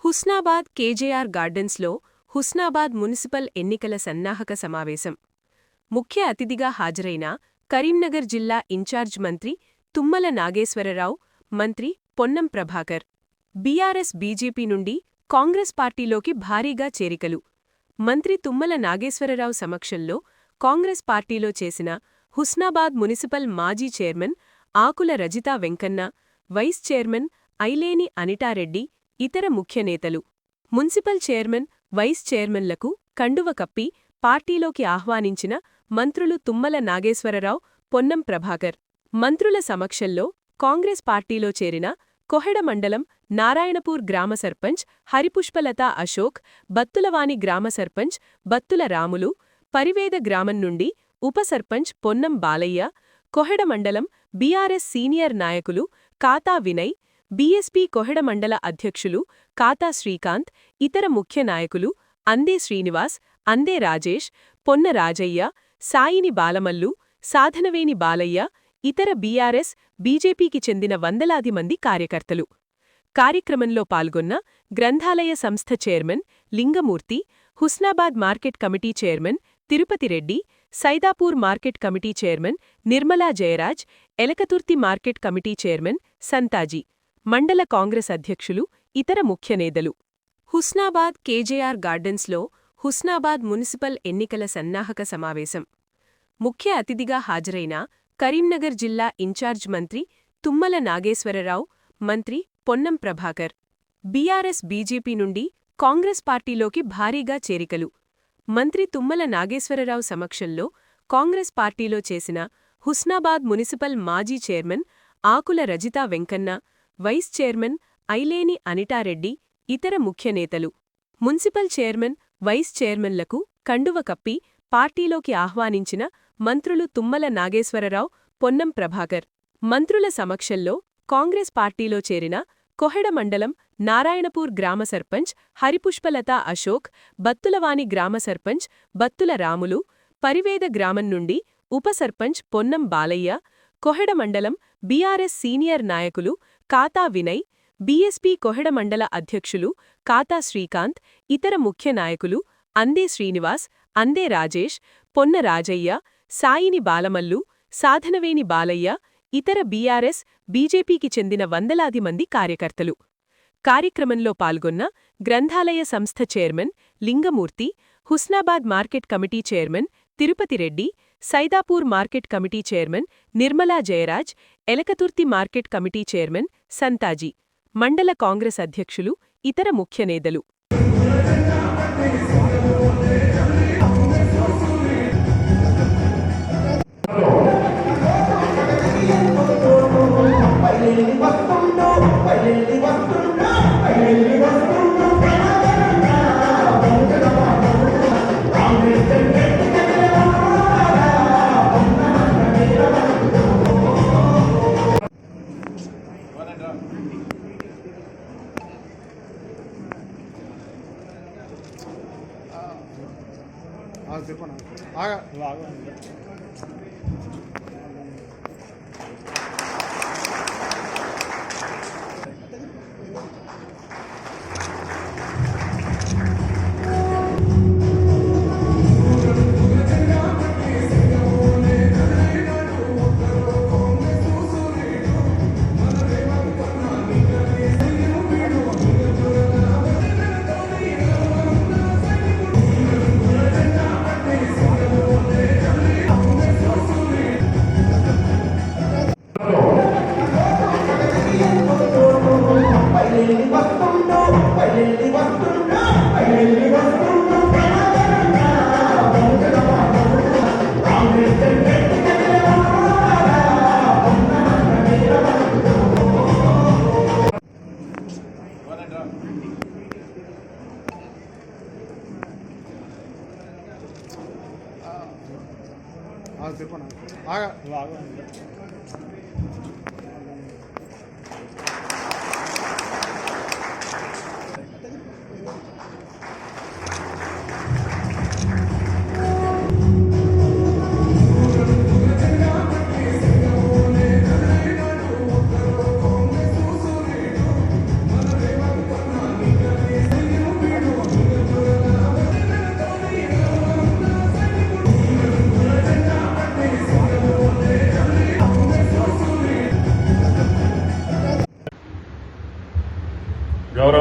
Husnabad KJR గార్డెన్స్లో Husnabad municipal ఎన్నికల సన్నాహక సమావేశం. ముఖ్య అతిథిగా హాజరైన కరీంనగర్ జిల్లా ఇన్ఛార్జ్ మంత్రి తుమ్మల నాగేశ్వరరావు, మంత్రి పొన్నం ప్రభాకర్. బీఆర్ఎస్ బీజేపీ నుండి కాంగ్రెస్ పార్టీలోకి భారీగా చేరికలు. మంత్రి తుమ్మల నాగేశ్వరరావు సమక్షంలో కాంగ్రెస్ పార్టీలో చేసిన హుస్నాబాద్ మున్సిపల్ మాజీ చైర్మన్ ఆకుల రజితా వెంకన్న, వైస్ చైర్మన్ ఐలేని అనిటారెడ్డి, ఇతర ముఖ్యనేతలు. మున్సిపల్ చైర్మన్, వైస్ చైర్మన్లకు కండువ కప్పి పార్టీలోకి ఆహ్వానించిన మంత్రులు తుమ్మల నాగేశ్వరరావు, పొన్నం ప్రభాకర్. మంత్రుల సమక్షంలో కాంగ్రెస్ పార్టీలో చేరిన కొహెడ మండలం నారాయణపూర్ గ్రామ సర్పంచ్ హరిపుష్పలత అశోక్, బత్తులవాని గ్రామ సర్పంచ్ బత్తుల రాములు, పరివేద గ్రామం నుండి ఉప సర్పంచ్ పొన్నం బాలయ్య, కొహెడ మండలం బీఆర్ఎస్ సీనియర్ నాయకులు కాతా వినయ్, బీఎస్పీ కొహెడ మండల అధ్యక్షులు కాతా శ్రీకాంత్, ఇతర ముఖ్య నాయకులు అందే శ్రీనివాస్, అందే రాజేష్, పొన్న రాజయ్య, సాయిని బాలమల్లు, సాధనవేని బాలయ్య, ఇతర బీఆర్ఎస్, బీజేపీకి చెందిన వందలాది మంది కార్యకర్తలు. కార్యక్రమంలో పాల్గొన్న గ్రంథాలయ సంస్థ chairman Lingamurthy, Husnabad market committee chairman Tirupati Reddy, Saidapur market committee chairman Nirmala Jayaraj, Elkathurthy market committee chairman Santhaji, మండల కాంగ్రెస్ అధ్యక్షులు, ఇతర ముఖ్యనేతలు. హుస్నాబాద్ కేజేఆర్ గార్డెన్స్లో హుస్నాబాద్ మున్సిపల్ ఎన్నికల సన్నాహక సమావేశం. ముఖ్య అతిథిగా హాజరైన కరీంనగర్ జిల్లా ఇన్ఛార్జ్ మంత్రి తుమ్మల నాగేశ్వరరావు, మంత్రి పొన్నం ప్రభాకర్. బీఆర్ఎస్ బీజేపీ నుండి కాంగ్రెస్ పార్టీలోకి భారీగా చేరికలు. మంత్రి తుమ్మల నాగేశ్వరరావు సమక్షంలో కాంగ్రెస్ పార్టీలో చేసిన హుస్నాబాద్ మున్సిపల్ మాజీ చైర్మన్ ఆకుల రజితా వెంకన్న, వైస్ చైర్మన్ ఐలేని అనిటారెడ్డి, ఇతర ముఖ్యనేతలు. మున్సిపల్ చైర్మన్, వైస్ చైర్మన్లకు కండువ కప్పి పార్టీలోకి ఆహ్వానించిన మంత్రులు తుమ్మల నాగేశ్వరరావు, పొన్నం ప్రభాకర్. మంత్రుల సమక్షంలో కాంగ్రెస్ పార్టీలో చేరిన కొహెడ మండలం నారాయణపూర్ గ్రామ సర్పంచ్ హరిపుష్పలత అశోక్, బత్తులవాని గ్రామ సర్పంచ్ బత్తుల రాములు, పరివేద గ్రామం నుండి ఉప సర్పంచ్ పొన్నం బాలయ్య, కొహెడ మండలం బీఆర్ఎస్ సీనియర్ నాయకులు కాతా వినయ్, బీఎస్పీ కొహెడ మండల అధ్యక్షులు కాతా శ్రీకాంత్, ఇతర ముఖ్య నాయకులు అందే శ్రీనివాస్, అందే రాజేష్, పొన్న రాజయ్య, సాయిని బాలమల్లు, సాధనవేని బాలయ్య, ఇతర బీఆర్ఎస్, బీజేపీకి చెందిన వందలాది మంది కార్యకర్తలు. కార్యక్రమంలో పాల్గొన్న గ్రంథాలయ సంస్థ chairman Lingamurthy, Husnabad market committee chairman Tirupati Reddy, Saidapur market committee chairman Nirmala Jayaraj, Elkathurthy market committee chairman Santhaji, మండల కాంగ్రెస్ అధ్యక్షులు, ఇతర ముఖ్యనేతలు. ఆగా.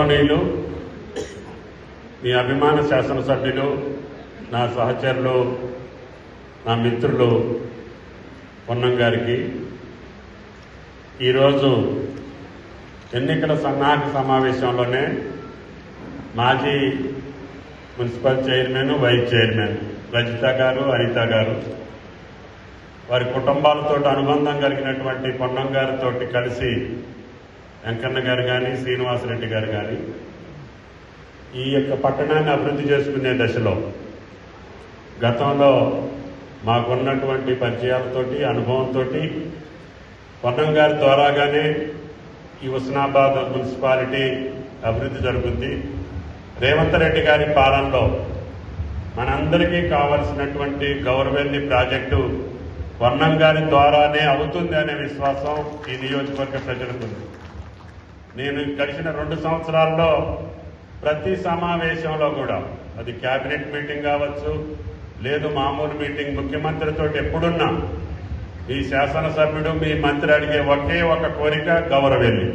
గౌరవనీయులు మీ అభిమాన శాసనసభ్యులు, నా సహచరులు, నా మిత్రులు పొన్నం గారికి ఈరోజు ఎన్నికల సన్నాహక సమావేశంలోనే మాజీ municipal chairman, vice chairman Rajitha garu, Anitha గారు, వారి కుటుంబాలతో అనుబంధం కలిగినటువంటి పొన్నం గారితో కలిసి వెంకన్న గారు కానీ, శ్రీనివాసరెడ్డి గారు కానీ ఈ యొక్క పట్టణాన్ని అభివృద్ధి చేసుకునే దశలో గతంలో మాకున్నటువంటి పరిచయాలతోటి, అనుభవంతో పొన్నం గారి ద్వారాగానే ఈ హుస్నాబాద్ మున్సిపాలిటీ అభివృద్ధి జరుగుతుంది. రేవంత్ రెడ్డి గారి పాలనలో మనందరికీ కావలసినటువంటి గౌరవెల్లి ప్రాజెక్టు పొన్నం గారి ద్వారానే అవుతుంది అనే విశ్వాసం ఈ నియోజకవర్గ ప్రజలకు. నేను గడిచిన 2 సంవత్సరాల్లో ప్రతి సమావేశంలో కూడా, అది క్యాబినెట్ మీటింగ్ కావచ్చు, లేదు మామూలు మీటింగ్, ముఖ్యమంత్రితో ఎప్పుడున్నా మీ శాసనసభ్యుడు, మీ మంత్రి అడిగే ఒకే ఒక కోరిక గౌరవెల్లి.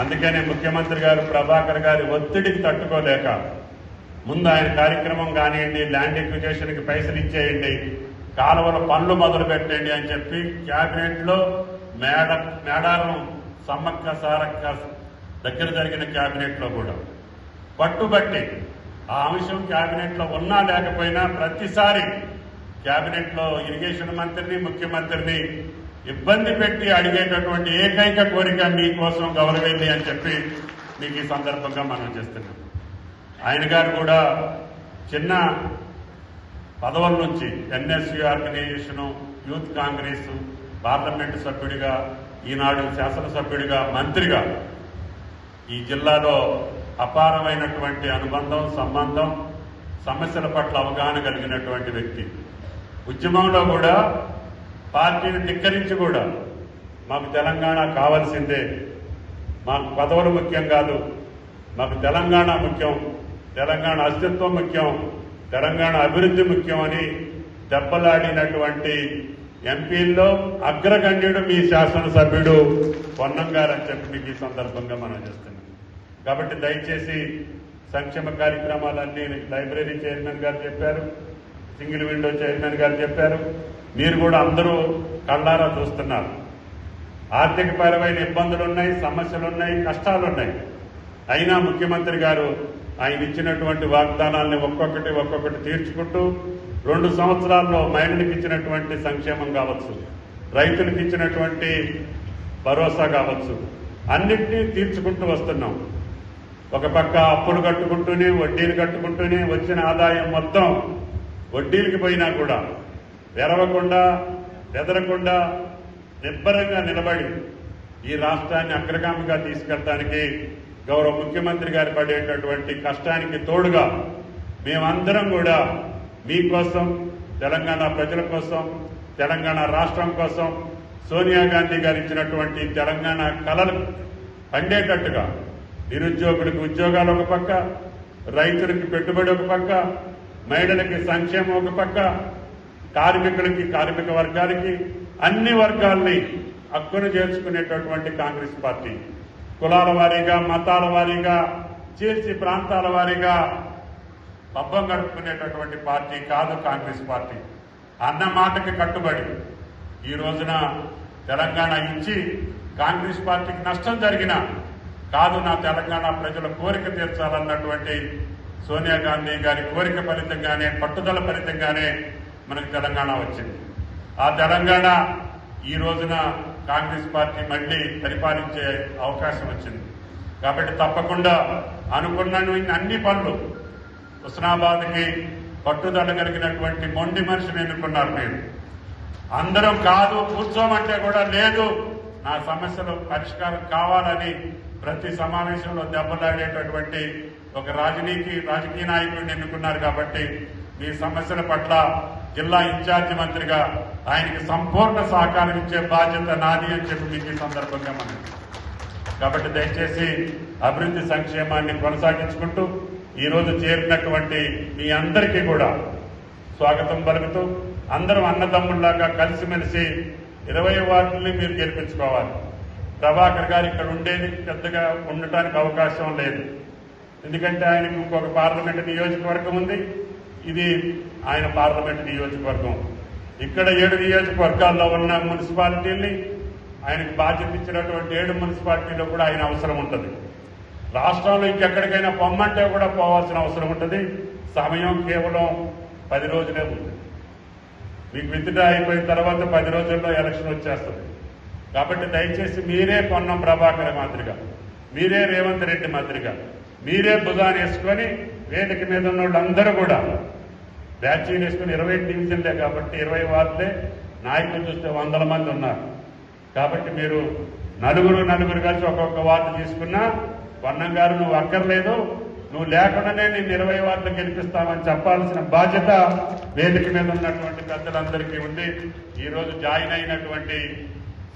అందుకనే ముఖ్యమంత్రి గారు ప్రభాకర్ గారి ఒత్తిడికి తట్టుకోలేక ముందు ఆయన కార్యక్రమం కానివ్వండి, ల్యాండ్ ఎక్విజిషన్కి పైసలు ఇచ్చేయండి, కాలువల పనులు మొదలు పెట్టండి అని చెప్పి క్యాబినెట్లో మేడారం సమ్మక్క సారక్క దగ్గర జరిగిన క్యాబినెట్లో కూడా పట్టుబట్టి ఆ అంశం క్యాబినెట్లో ఉన్నా లేకపోయినా ప్రతిసారి క్యాబినెట్లో ఇరిగేషన్ మంత్రిని, ముఖ్యమంత్రిని ఇబ్బంది పెట్టి అడిగేటటువంటి ఏకైక కోరిక మీకోసం గౌరవెల్లి అని చెప్పి మీకు ఈ సందర్భంగా మనం చేస్తున్నాం. ఆయన గారు కూడా చిన్న పదవుల నుంచి NSU organisation, youth Congress, parliament సభ్యుడిగా, ఈనాడు శాసనసభ్యుడిగా, మంత్రిగా ఈ జిల్లాలో అపారమైనటువంటి అనుబంధం, సంబంధం, సమస్యల పట్ల అవగాహన కలిగినటువంటి వ్యక్తి. ఉద్యమంలో కూడా పార్టీని ధిక్కరించి కూడా మాకు తెలంగాణ కావాల్సిందే, మాకు పదవులు ముఖ్యం కాదు, మాకు తెలంగాణ ముఖ్యం, తెలంగాణ అస్తిత్వం ముఖ్యం, తెలంగాణ అభివృద్ధి ముఖ్యం అని దెబ్బలాడినటువంటి ఎంపీల్లో అగ్రగణ్యుడు మీ శాసనసభ్యుడు పొన్నం గారు అని చెప్పి మీకు ఈ సందర్భంగా మనం చేస్తున్నాం. కాబట్టి దయచేసి సంక్షేమ కార్యక్రమాలన్నీ లైబ్రరీ చైర్మన్ గారు చెప్పారు, సింగిల్ విండో చైర్మన్ గారు చెప్పారు, మీరు కూడా అందరూ కళ్ళారా చూస్తున్నారు. ఆర్థికపరమైన ఇబ్బందులున్నాయి, సమస్యలున్నాయి, కష్టాలున్నాయి. అయినా ముఖ్యమంత్రి గారు ఆయన ఇచ్చినటువంటి వాగ్దానాల్ని ఒక్కొక్కటి తీర్చుకుంటూ 2 సంవత్సరాల్లో మహిళలకు ఇచ్చినటువంటి సంక్షేమం కావచ్చు, రైతులకు ఇచ్చినటువంటి భరోసా కావచ్చు, అన్నింటినీ తీర్చుకుంటూ వస్తున్నాం. ఒక పక్క అప్పులు కట్టుకుంటూనే, వడ్డీలు కట్టుకుంటూనే వచ్చిన ఆదాయం మొత్తం వడ్డీలకి పోయినా కూడా వెరవకుండా, బెదరకుండా నిబ్బరంగా నిలబడి ఈ రాష్ట్రాన్ని అగ్రగామిగా తీసుకెళ్ళడానికి గౌరవ ముఖ్యమంత్రి గారు పడేటటువంటి కష్టానికి తోడుగా మేమందరం కూడా మీకోసం, తెలంగాణ ప్రజల కోసం, తెలంగాణ రాష్ట్రం కోసం సోనియా గాంధీ గారు ఇచ్చినటువంటి తెలంగాణ కలలు పండేటట్టుగా నిరుద్యోగులకు ఉద్యోగాలు ఒక పక్క, రైతులకి పెట్టుబడి ఒక పక్క, మహిళలకి సంక్షేమం ఒక పక్క, కార్మికులకి, కార్మిక వర్గాలకి, అన్ని వర్గాల్ని హక్కును చేర్చుకునేటటువంటి కాంగ్రెస్ పార్టీ, కులాల వారీగా, మతాల వారీగా, చీల్చి ప్రాంతాల వారీగా పబ్బం గడుపుకునేటటువంటి పార్టీ కాదు కాంగ్రెస్ పార్టీ. అన్న మాటకి కట్టుబడి ఈ రోజున తెలంగాణ ఇచ్చి కాంగ్రెస్ పార్టీకి నష్టం జరిగినా కాదు, నా తెలంగాణ ప్రజల కోరిక తీర్చాలన్నటువంటి సోనియా గాంధీ గారి కోరిక ఫలితంగానే, పట్టుదల ఫలితంగానే మనకు తెలంగాణ వచ్చింది. ఆ తెలంగాణ ఈ రోజున కాంగ్రెస్ పార్టీ మళ్లీ పరిపాలించే అవకాశం వచ్చింది. కాబట్టి తప్పకుండా అనుకున్న అన్ని పనులు, హుస్నాబాద్కి పట్టుదల కలిగినటువంటి మొండి మనిషిని ఎన్నుకున్నారు మీరు. అందరం కాదు కూర్చోమంటే కూడా లేదు, నా సమస్యలు పరిష్కారం కావాలని ప్రతి సమావేశంలో దెబ్బలాడేటటువంటి ఒక రాజకీయ నాయకుడిని ఎన్నుకున్నారు. కాబట్టి మీ సమస్యల పట్ల జిల్లా ఇన్ఛార్జి మంత్రిగా ఆయనకి సంపూర్ణ సహకారం ఇచ్చే బాధ్యత నాది అని చెప్పి మీకు ఈ సందర్భంగా మనం. కాబట్టి దయచేసి అభివృద్ధి సంక్షేమాన్ని కొనసాగించుకుంటూ ఈరోజు చేరినటువంటి మీ అందరికీ కూడా స్వాగతం పలుకుతూ అందరం అన్నదమ్ముల్లాగా కలిసిమెలిసి 20 వార్డుల్ని మీరు గెలిపించుకోవాలి. ప్రభాకర్ గారు ఇక్కడ ఉండేది పెద్దగా ఉండటానికి అవకాశం లేదు. ఎందుకంటే ఆయనకు ఇంకొక పార్లమెంటు నియోజకవర్గం ఉంది, ఇది ఆయన పార్లమెంటు నియోజకవర్గం. ఇక్కడ 7 నియోజకవర్గాల్లో ఉన్న మున్సిపాలిటీల్ని ఆయనకు బాధ్యత ఇచ్చినటువంటి 7 మున్సిపాలిటీలో కూడా ఆయన అవసరం ఉంటుంది. రాష్ట్రంలో ఇంకెక్కడికైనా పొమ్మంటే కూడా పోవాల్సిన అవసరం ఉంటుంది. సమయం కేవలం 10 రోజులే ఉంది. మీకు విత్డ్రా అయిపోయిన తర్వాత 10 రోజుల్లో ఎలక్షన్ వచ్చేస్తుంది. కాబట్టి దయచేసి మీరే పొన్నం ప్రభాకర్ మాదిరిగా, మీరే రేవంత్ రెడ్డి మాదిరిగా, మీరే భుజాన్ని వేసుకొని వేదిక మీద ఉన్న వాళ్ళందరూ కూడా బ్యాచీలు వేసుకుని 20 డివిజన్లే కాబట్టి 20 వార్డులే, నాయకులు చూస్తే 100 మంది ఉన్నారు. కాబట్టి మీరు నలుగురు కలిసి ఒక్కొక్క వార్డు తీసుకున్నా పొన్నం గారు నువ్వు అక్కర్లేదు, నువ్వు లేకుండానే నేను 20 వార్డులు గెలిపిస్తామని చెప్పాల్సిన బాధ్యత వేదిక మీద ఉన్నటువంటి పెద్దలందరికీ ఉంది. ఈరోజు జాయిన్ అయినటువంటి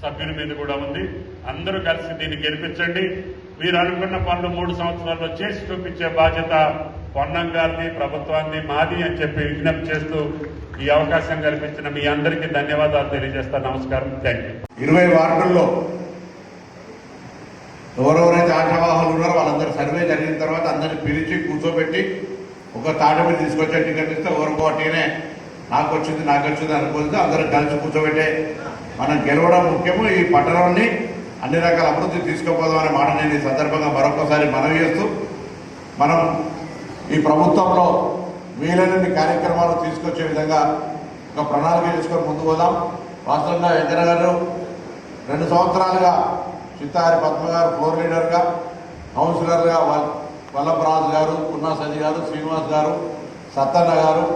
సభ్యుల మీద కూడా ఉంది. అందరూ కలిసి దీన్ని గెలిపించండి. మీరు అనుకున్న పనులు 3 సంవత్సరాల్లో చేసి చూపించే బాధ్యత పొన్నం గారిది, ప్రభుత్వాన్ని, మాది అని చెప్పి విజ్ఞప్తి చేస్తూ ఈ అవకాశం కల్పించిన మీ అందరికీ ధన్యవాదాలు తెలియజేస్తాను. నమస్కారం. Thank you. 20 వార్డుల్లో ఎవరెవరైతే ఆశావాహులు ఉన్నారో వాళ్ళందరూ సర్వే జరిగిన తర్వాత అందరిని పిలిచి కూర్చోబెట్టి ఒక తాట మీద తీసుకొచ్చే టికెట్ ఇస్తే ఎవరికో అట్టినే నాకు వచ్చింది అనుకుంటే అందరూ కలిసి కూర్చోబెట్టే మనం గెలవడం ముఖ్యము. ఈ పట్టణాన్ని అన్ని రకాల అభివృద్ధి తీసుకుపోదాం అనే మాట నేను ఈ సందర్భంగా మరొకసారి మనవి చేస్తూ, మనం ఈ ప్రభుత్వంలో వీలైనన్ని కార్యక్రమాలు తీసుకొచ్చే విధంగా ఒక ప్రణాళిక చేసుకొని ముందుకు పోదాం. వాస్తవంగా వెంకన్న గారు 2 సంవత్సరాలుగా చిత్తారి పద్మ గారు ఫ్లోర్ లీడర్గా, కౌన్సిలర్గా వల్లభరాజు గారు, పున్నా సది గారు, శ్రీనివాస్ గారు, సత్తన్న గారు,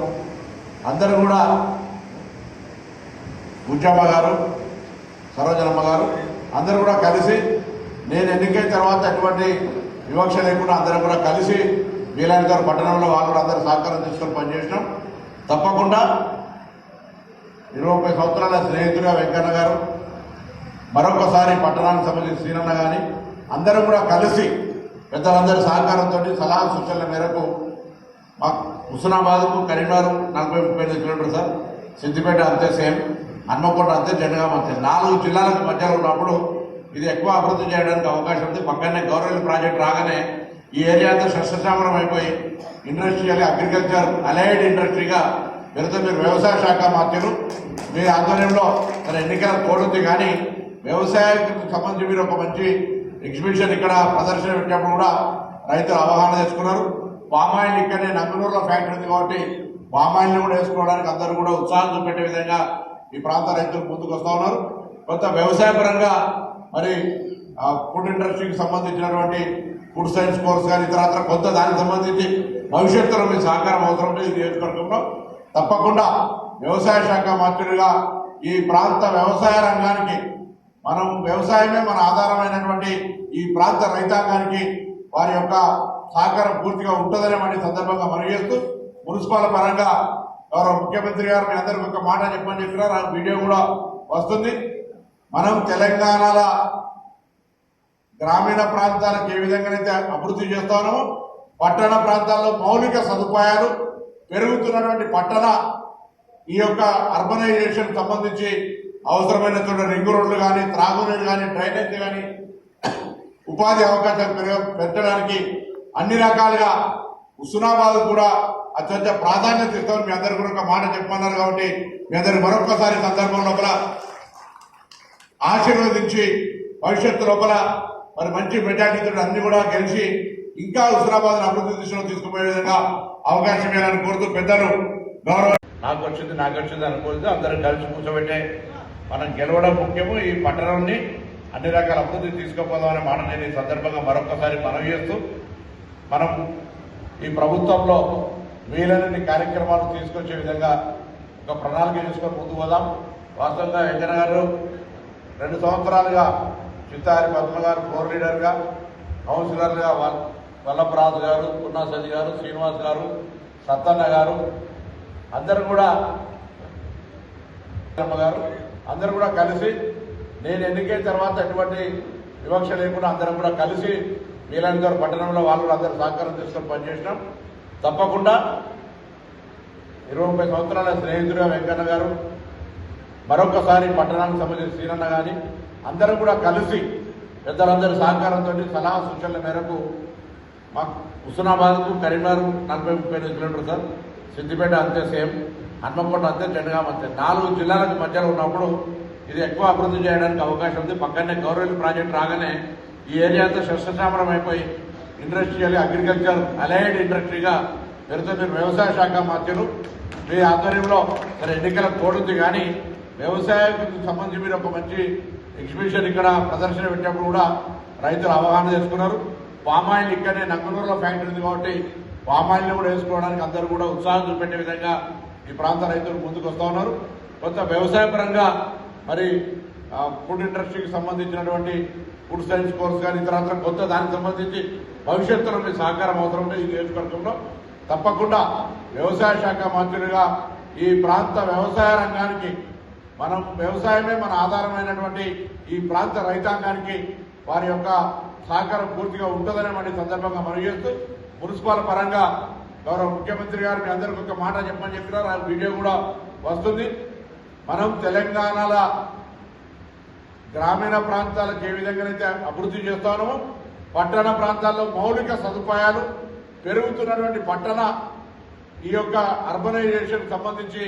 అందరూ కూడా గుజ్జమ్మ గారు, సరోజనమ్మ గారు అందరూ కూడా కలిసి నేను ఎన్నికైన తర్వాత ఎటువంటి వివక్ష లేకుండా అందరం కూడా కలిసి వీలైన గారు పట్టణంలో వాళ్ళు కూడా అందరూ సహకారం తీసుకొని పనిచేసినాం. తప్పకుండా 20 సంవత్సరాల స్నేహితుడిగా వెంకన్న గారు, మరొకసారి పట్టణానికి సంబంధించిన శ్రీనన్న కానీ అందరూ కూడా కలిసి పెద్దలందరి సహకారంతో సలహా సూచనల మేరకు మా హుస్నాబాద్కు కరీంనగర్ 40-35 కిలోమీటర్లు సార్, సిద్దిపేట అంతే సేమ్, హన్మకొండ అంతే, జనగాం అంతే, 4 జిల్లాలకు మధ్యలో ఉన్నప్పుడు ఇది ఎక్కువ అభివృద్ధి చేయడానికి అవకాశం ఉంది. పక్కనే గవర్నమెంట్ ప్రాజెక్ట్ రాగానే ఈ ఏరియా అంతా సస్యశ్యామలం అయిపోయి ఇండస్ట్రియల్ అగ్రికల్చర్ అలైడ్ ఇండస్ట్రీగా వెళితే మీరు వ్యవసాయ శాఖ మాత్రులు మీ ఆధ్వర్యంలో మన ఎన్నికల కోడ్ ఉంది. కానీ వ్యవసాయానికి సంబంధించి మీరు ఒక మంచి ఎగ్జిబిషన్ ఇక్కడ ప్రదర్శన పెట్టినప్పుడు కూడా రైతులు అవగాహన చేసుకున్నారు. పామాయిల్ ఇక్కడనే నంగనూరులో ఫ్యాక్టరీ ఉంది కాబట్టి పామాయిల్ని కూడా వేసుకోవడానికి అందరూ కూడా ఉత్సాహం చూపెట్టే విధంగా ఈ ప్రాంత రైతులు ముందుకు వస్తూ ఉన్నారు. కొంత వ్యవసాయ పరంగా మరి ఫుడ్ ఇండస్ట్రీకి సంబంధించినటువంటి ఫుడ్ సైన్స్ కోర్స్ కానీ ఇతరత్ర కొంత దానికి సంబంధించి భవిష్యత్తులో మీ సహకారం అవసరం ఉంటుంది. ఈ నియోజకవర్గంలో తప్పకుండా వ్యవసాయ శాఖ మంత్రులుగా ఈ ప్రాంత వ్యవసాయ రంగానికి మనం వ్యవసాయమే మన ఆధారమైనటువంటి ఈ ప్రాంత రైతాంగానికి వారి యొక్క సహకారం పూర్తిగా ఉంటుందనే వాటి సందర్భంగా మనవి చేస్తూ, మున్సిపల్ పరంగా గౌరవ ముఖ్యమంత్రి గారు మీ అందరికీ ఒక మాట చెప్పని చెప్పినారు. ఆ వీడియో కూడా వస్తుంది. మనం తెలంగాణలో గ్రామీణ ప్రాంతాలకు ఏ విధంగానైతే అభివృద్ధి చేస్తామో పట్టణ ప్రాంతాల్లో మౌలిక సదుపాయాలు పెరుగుతున్నటువంటి పట్టణ ఈ యొక్క అర్బనైజేషన్ సంబంధించి అవసరమైన చోట రింగ్ రోడ్లు కానీ, త్రాగునీరు కానీ, డ్రైనేజ్ కానీ, ఉపాధి అవకాశాలు పెంచడానికి అన్ని రకాలుగా హుస్నాబాద్ కూడా అత్యంత ప్రాధాన్యత ఇస్తామని మీ అందరు కూడా ఒక మాట చెప్పమన్నారు. కాబట్టి మీ అందరు మరొకసారి సందర్భం లోపల ఆశీర్వదించి భవిష్యత్తు లోపల మరి మంచి మెజార్టీతో అన్ని కూడా గెలిచి ఇంకా హుస్నాబాద్ అభివృద్ధి దిశలో తీసుకుపోయే విధంగా అవకాశం ఇవ్వాలని కోరుతూ పెద్దలు గౌరవ నాకు వచ్చింది అనుకోలేదు. అందరం కలిసి కూర్చోబెట్టే మనం గెలవడం ముఖ్యము. ఈ పట్టణాన్ని అన్ని రకాల అభివృద్ధి తీసుకుపోదామనే మాట నేను ఈ సందర్భంగా మరొకసారి మనవి చేస్తూ, మనం ఈ ప్రభుత్వంలో వీలైనన్ని కార్యక్రమాలు తీసుకొచ్చే విధంగా ఒక ప్రణాళిక చేసుకొని ముందుకు పోదాం. వాస్తవంగా వెంకన్న గారు 2 సంవత్సరాలుగా చిత్తారి పద్మ గారు ఫ్లోర్ లీడర్గా, కౌన్సిలర్గా వల్లభరాజు గారు, పున్నా సది గారు, శ్రీనివాస్ గారు, సత్తన్న గారు అందరూ కూడా అందరూ కూడా కలిసి నేను ఎన్నికైన తర్వాత ఎటువంటి వివక్ష లేకుండా అందరం కూడా కలిసి వీలైన గారు పట్టణంలో వాళ్ళు అందరూ సహకారం తీసుకొని పనిచేసినాం. తప్పకుండా 20 సంవత్సరాల స్నేహితుడిగా వెంకన్న గారు, మరొకసారి పట్టణానికి సంబంధించిన శ్రీనన్న కానీ అందరూ కూడా కలిసి పెద్దలందరి సహకారంతో సలహా సూచనల మేరకు మాకు హుస్నాబాద్కు కరీంనగర్ 40-35 కిలోమీటర్లు సార్, సిద్దిపేట అంతే సేమ్, హన్మకొండ అంతే, జనగాం అంతే, 4 జిల్లాలకు మధ్యలో ఉన్నప్పుడు ఇది ఎక్కువ అభివృద్ధి చేయడానికి అవకాశం ఉంది. పక్కనే గౌరవల్లి ప్రాజెక్ట్ రాగానే ఈ ఏరియా అంతా శస్త్రశామరం అయిపోయి ఇండస్ట్రియల్ అగ్రికల్చర్ అలైడ్ ఇండస్ట్రీగా పెరుగుతుంది. వ్యవసాయ శాఖ మంత్రులు మీ ఆధ్వర్యంలో సరే ఎన్నికల కోడ్ ఉంది, కానీ వ్యవసాయానికి సంబంధించి మీరు ఒక మంచి ఎగ్జిబిషన్ ఇక్కడ ప్రదర్శన పెట్టినప్పుడు కూడా రైతులు అవగాహన చేసుకున్నారు. పామాయిల్ ఇక్కడనే నంగనూరులో ఫ్యాక్టరీ ఉంది కాబట్టి పామాయిల్ని కూడా వేసుకోవడానికి అందరూ కూడా ఉత్సాహం చూపెట్టే విధంగా ఈ ప్రాంత రైతులు ముందుకు వస్తూ ఉన్నారు. కొంత వ్యవసాయ పరంగా మరి ఫుడ్ ఇండస్ట్రీకి సంబంధించినటువంటి ఫుడ్ సైన్స్ కోర్స్ కానీ ఇతర కొత్త దానికి సంబంధించి భవిష్యత్తులో మీ సహకారం అవసరం ఉంది. ఈ నియోజకవర్గంలో తప్పకుండా వ్యవసాయ శాఖ మంత్రులుగా ఈ ప్రాంత వ్యవసాయ రంగానికి మనం వ్యవసాయమే మన ఆధారమైనటువంటి ఈ ప్రాంత రైతాంగానికి వారి యొక్క సహకారం పూర్తిగా ఉంటుందనే మన సందర్భంగా మనవి చేస్తూ, మున్సిపల్ పరంగా గౌరవ ముఖ్యమంత్రి గారు మీ అందరికీ ఒక మాట చెప్పమని చెప్పినారు. ఆ వీడియో కూడా వస్తుంది. మనం తెలంగాణలో గ్రామీణ ప్రాంతాలకు ఏ విధంగానైతే అభివృద్ధి చేస్తామో పట్టణ ప్రాంతాల్లో మౌలిక సదుపాయాలు పెరుగుతున్నటువంటి పట్టణ ఈ యొక్క అర్బనైజేషన్ సంబంధించి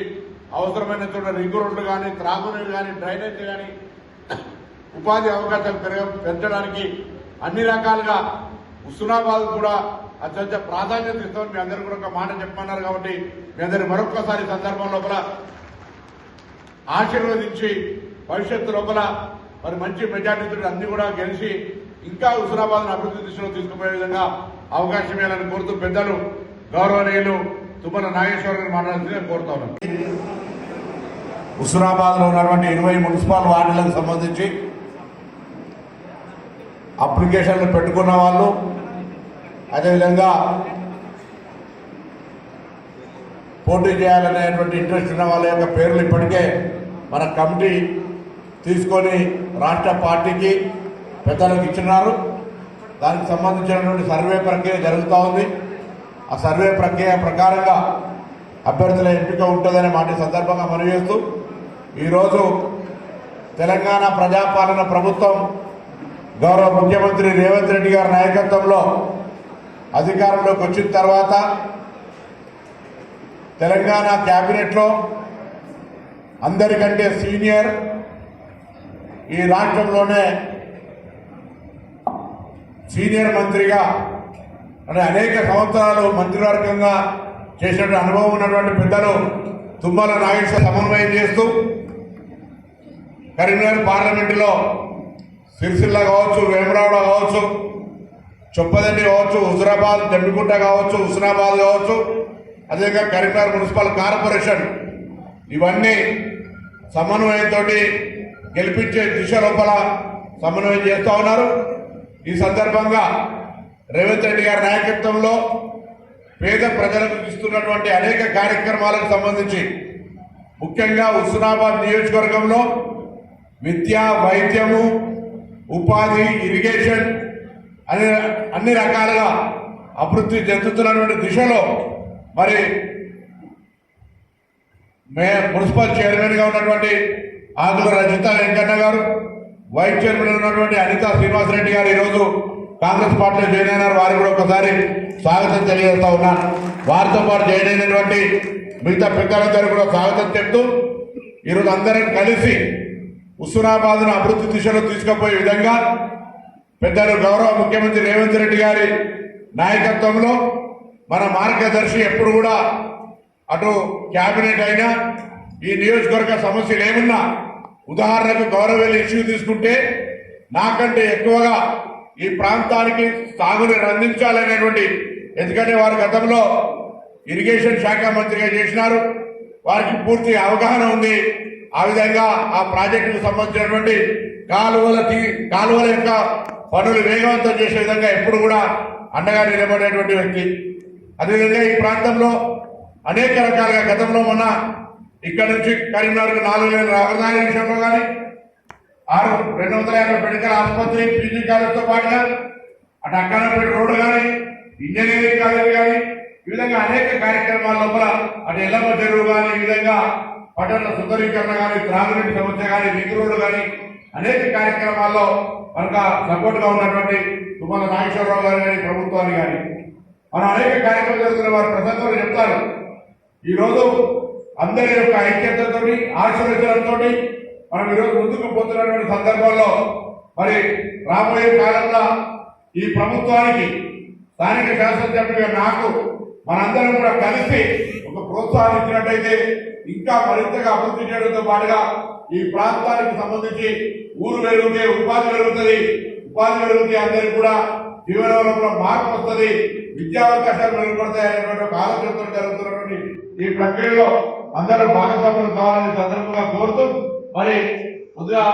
అవసరమైన చోట రింగ్ రోడ్లు కానీ, త్రాగునీరు కానీ, డ్రైనేజ్ కానీ, ఉపాధి అవకాశాలు పెంచడానికి అన్ని రకాలుగా హుస్నాబాద్ కూడా అత్యంత ప్రాధాన్యత ఇస్తామని మీ అందరూ కూడా ఒక మాట చెప్పమన్నారు. కాబట్టి మీ అందరి మరొకసారి సందర్భం లోపల ఆశీర్వదించి భవిష్యత్తు లోపల మరి మంచి మెజార్టీతో అన్ని కూడా గెలిచి ఇంకా హుస్నాబాద్ను అభివృద్ధి దిశలో తీసుకుపోయే విధంగా అవకాశం ఇవ్వాలని కోరుతూ పెద్దలు గౌరవనీయులు తుమ్మల నాగేశ్వర గారు మాట్లాడుతుందని కోరుతా ఉన్నాను. హుస్నాబాద్లో ఉన్నటువంటి 20 మున్సిపల్ వార్డులకు సంబంధించి అప్లికేషన్లు పెట్టుకున్న వాళ్ళు, అదేవిధంగా పోటీ చేయాలనేటువంటి ఇంట్రెస్ట్ ఉన్న వాళ్ళ యొక్క పేర్లు ఇప్పటికే మన కమిటీ తీసుకొని రాష్ట్ర పార్టీకి పెద్దలకు ఇచ్చినారు. దానికి సంబంధించినటువంటి సర్వే ప్రక్రియ జరుగుతూ ఉంది. ఆ సర్వే ప్రక్రియ ప్రకారంగా అభ్యర్థుల ఎంపిక ఉంటుందనే మాట సందర్భంగా మనవి చేస్తూ, ఈరోజు తెలంగాణ ప్రజాపాలన ప్రభుత్వం గౌరవ ముఖ్యమంత్రి రేవంత్ రెడ్డి గారి నాయకత్వంలో అధికారంలోకి వచ్చిన తర్వాత తెలంగాణ క్యాబినెట్లో అందరికంటే సీనియర్, ఈ రాష్ట్రంలోనే సీనియర్ మంత్రిగా అంటే అనేక సంవత్సరాలు మంత్రివర్గంగా చేసినటువంటి అనుభవం ఉన్నటువంటి పెద్దలు తుమ్మల నాగేశ్వర సమన్వయం చేస్తూ కరీంనగర్ పార్లమెంటులో సిరిసిల్ల కావచ్చు, వేమరాడ కావచ్చు, చొప్పదండి కావచ్చు, హుజురాబాద్, జమ్మిగుంట కావచ్చు, హుస్నాబాద్ కావచ్చు, అదేవిధంగా కరీంనగర్ మున్సిపల్ కార్పొరేషన్ ఇవన్నీ సమన్వయంతో గెలిపించే దిశ లోపల సమన్వయం చేస్తూ ఉన్నారు. ఈ సందర్భంగా రేవంత్ రెడ్డి గారి నాయకత్వంలో పేద ప్రజలకు ఇస్తున్నటువంటి అనేక కార్యక్రమాలకు సంబంధించి ముఖ్యంగా హుస్నాబాద్ నియోజకవర్గంలో విద్య, వైద్యము, ఉపాధి, ఇరిగేషన్ అన్ని రకాలుగా అభివృద్ధి చెందుతున్నటువంటి దిశలో మరి మున్సిపల్ చైర్మన్గా ఉన్నటువంటి ఆకుల రజిత వెంకన్న గారు, వైస్ చైర్మన్ ఉన్నటువంటి అనితా శ్రీనివాసరెడ్డి గారు ఈరోజు కాంగ్రెస్ పార్టీలో జాయిన్ అయినారు. వారికి కూడా ఒకసారి స్వాగతం తెలియజేస్తా ఉన్నాను. వారితో పాటు జాయిన్ అయినటువంటి మిగతా పెద్దలందరూ కూడా స్వాగతం చెప్తూ ఈరోజు అందరం కలిసి హుస్నాబాద్ను అభివృద్ధి దిశలో తీసుకుపోయే విధంగా పెద్దలు గౌరవ ముఖ్యమంత్రి రేవంత్ రెడ్డి గారి నాయకత్వంలో మన మార్గదర్శి ఎప్పుడు కూడా అటు క్యాబినెట్ అయినా ఈ నియోజకవర్గ సమస్యలు ఏమున్నా, ఉదాహరణకు గౌరవల్లి ఇష్యూ తీసుకుంటే నాకంటే ఎక్కువగా ఈ ప్రాంతానికి సాగునీరు అందించాలనేటువంటి, ఎందుకంటే వారు గతంలో ఇరిగేషన్ శాఖ మంత్రిగా చేసినారు, వారికి పూర్తి అవగాహన ఉంది. ఆ విధంగా ఆ ప్రాజెక్టుకు సంబంధించినటువంటి కాలువల యొక్క పనులు వేగవంతం చేసే విధంగా ఎప్పుడు కూడా అండగా నిలబడేటువంటి వ్యక్తి. అదేవిధంగా ఈ ప్రాంతంలో అనేక రకాలుగా గతంలో మొన్న ఇక్కడ నుంచి కరీంనగర్కు 4 లేన్ల రహదారి విషయంలో కానీ 250 మెడికల్ ఆసుపత్రి, పీజీ కాలేజ్తో పాటుగా అటు అక్కనపేట రోడ్డు కానీ, ఇంజనీరింగ్ కాలేజ్ కానీ, ఈ విధంగా అనేక కార్యక్రమాల లోపల అటు ఎల్లమ్మ చెరువు కానీ, ఈ విధంగా పట్టణ సుందరీకరణ కానీ, త్రాగునీటి సమస్య కానీ, రింగ్ రోడ్డు కానీ అనేక కార్యక్రమాల్లో మనకు సపోర్ట్ గా ఉన్నటువంటి తుమ్మల నాగేశ్వరరావు గారు కానీ ప్రభుత్వాన్ని కానీ మనం అనేక కార్యక్రమాలు చేస్తున్న వారి ప్రసంగంలో చెప్తారు. ఈ రోజు అందరి యొక్క ఐక్యతతో ఆశీర్వచనంతో మనం ఈరోజు ముందుకు పోతున్నటువంటి సందర్భంలో మరి రాబోయే కాలంలో ఈ ప్రభుత్వానికి స్థానిక శాసనసభ్యుడిగా నాకు మనందరం కూడా కలిసి ఒక ప్రోత్సాహం ఇచ్చినట్టయితే ఇంకా మరింతగా అభివృద్ధి చేయడంతో పాటుగా ఈ ప్రాంతానికి సంబంధించి ఊరు పెరిగితే ఉపాధి పెరుగుతుంది, ఉపాధి పెరిగితే అందరికీ కూడా జీవనంలో మార్పు వస్తుంది, విద్యావకాశాలు మెరుగుపడతాయనేటువంటి ఒక ఆలోచనతో జరుగుతున్నటువంటి ఈ ప్రక్రియలో అందరూ భాగస్వాములు కావాలని సందర్భంగా కోరుతూ మరి ముందుగా